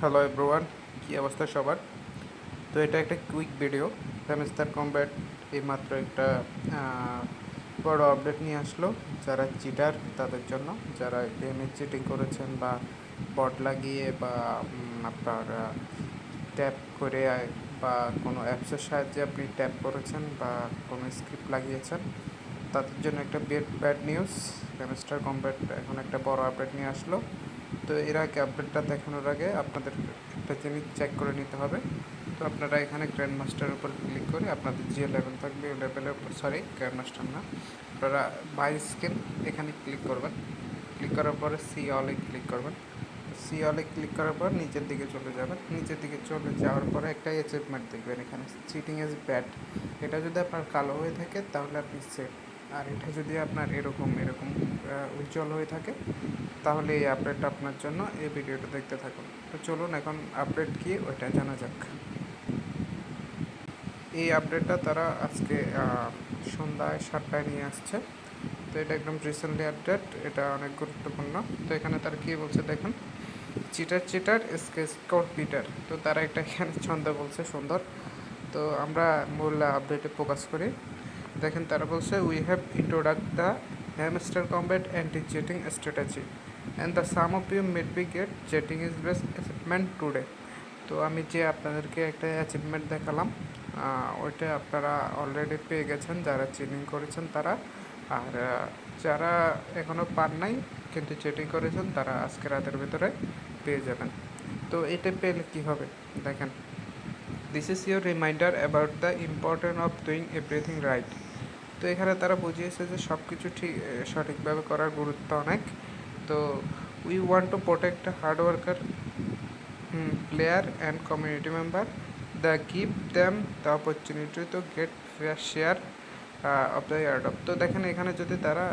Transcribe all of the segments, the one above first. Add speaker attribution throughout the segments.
Speaker 1: Hello everyone, কী অবস্থা সবার? তো এটা একটা কুইক ভিডিও। হ্যামস্টার কমব্যাট এইমাত্র একটা বড় আপডেট নিয়ে আসলো যারা চিটার তাদের জন্য, যারা গেমে চিটিং করেছেন বা বট লাগিয়ে বা আপনার ট্যাপ করে বা কোনো অ্যাপসের সাহায্যে আপনি ট্যাপ করেছেন বা কোনো স্ক্রিপ্ট লাগিয়েছেন, তাদের জন্য একটা ব্যাড নিউজ। হ্যামস্টার কমব্যাট এখন একটা বড় আপডেট নিয়ে আসলো। তো এর আগে আপডেটটা দেখানোর আগে আপনাদের একটা জিনিস চেক করে নিতে হবে। তো আপনারা এখানে গ্র্যান্ড মাস্টারের উপর ক্লিক করে আপনাদের যে লেভেল থাকবে ওই লেভেলের উপর, সরি গ্র্যান্ড মাস্টার না, আপনারা বাই স্কিন এখানে ক্লিক করবেন। ক্লিক করার পরে সি অলে ক্লিক করবেন। সি অলে ক্লিক করার পর নিচের দিকে চলে যাবেন। নিচের দিকে চলে যাওয়ার পরে একটা অ্যাচিভমেন্ট দেখবেন এখানে, চিটিং ইজ ব্যাড। এটা যদি আপনার কালো হয়ে থাকে তাহলে আপনি সেফ, আর এটা যদি আপনার এরকম এরকম উজ্জ্বল হয়ে থাকে তাহলে এই আপডেটটা আপনার জন্য। এই ভিডিওটা দেখতে থাকুন। তো চলুন এখন আপডেট কি ওইটা জানা যাক। এই আপডেটটা তারা আজকে সন্ধ্যায় 7টায় নিয়ে আসছে। তো এটা একদম রিসেন্টলি আপডেট, এটা অনেক গুরুত্বপূর্ণ। তো এখানে তারা কী বলছে দেখুন, চিটার চিটার স্কোর পিটার। তো তারা একটা এখানে ছন্দ বলছে সুন্দর। তো আমরা মূল আপডেটে ফোকাস করি। দেখেন তারা বলছে, we have introduce the Hamster Kombat anti cheating strategy and the some of you made be get cheating is best achievement today. তো আমি যে আপনাদেরকে একটা অ্যাচিভমেন্ট দেখালাম, ওইটা আপনারা অলরেডি পেয়ে গেছেন যারা চিটিং করেছেন তারা। আর যারা এখনও পান নাই কিন্তু চিটিং করেছেন তারা আজকে রাতের ভিতরে পেয়ে যাবেন। তো এটা পেলে কী হবে দেখেন, this is your reminder about the important of doing everything right. তো এখানে তারা বুঝিয়েছে যে সব কিছু ঠিক সঠিকভাবে করার গুরুত্ব অনেক। তো we want to protect the hard worker player and community member, the give them the opportunity to get fair share of the airdrop. তো দেখেন এখানে যদি তারা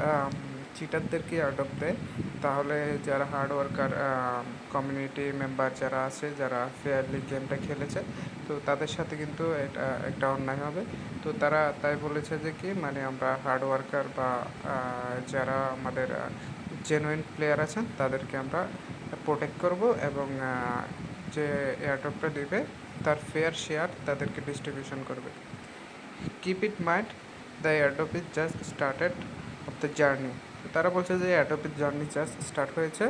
Speaker 1: চিটারদেরকে এয়ারড্রপ দেয় তাহলে যারা হার্ড ওয়ার্কার কমিউনিটি মেম্বার যারা আছে, যারা ফেয়ারলি গেমটা খেলেছে, তো তাদের সাথে কিন্তু এটা একটা অন্যায় হবে। তো তারা তাই বলেছে যে কি, মানে আমরা হার্ড ওয়ার্কার বা যারা আমাদের জেনুইন প্লেয়ার আছেন তাদেরকে আমরা প্রোটেক্ট করব এবং যে এয়ারড্রপটা দেবে তার ফেয়ার শেয়ার তাদেরকে ডিস্ট্রিবিউশন করবে। Keep it mind the airdrop is just started of the journey. তারা বলছে যে এয়ারড্রপের জার্নি জাস্ট স্টার্ট হয়েছে।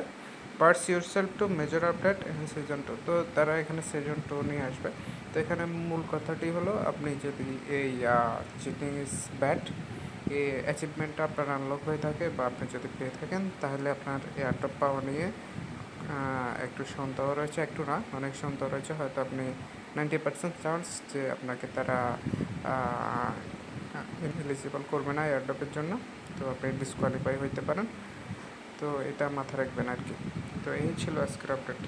Speaker 1: Parts your self to major update in season 2। তো তারা এখানে সিজন 2 নিয়ে আসবে। তো এখানে মূল কথাটি হলো, আপনি যদি এই চিটিং ইজ ব্যাড এই অ্যাচিভমেন্টটা আপনার আনলক হয়ে থাকে বা আপনি যদি পেয়ে থাকেন তাহলে আপনার এয়ারড্রপ পাওয়া নিয়ে একটু সন্দেহ রয়েছে, একটু না অনেক সন্দেহ রয়েছে। হয়তো আপনি 90% চান্স যে আপনাকে তারা এলিজিবল করবে না এয়ারড্রপের জন্য, তো আপনি ডিসকোয়ালিফাই হইতে পারেন। তো এটা মাথায় রাখবেন আর কি। তো এই ছিল আজকের আপডেট।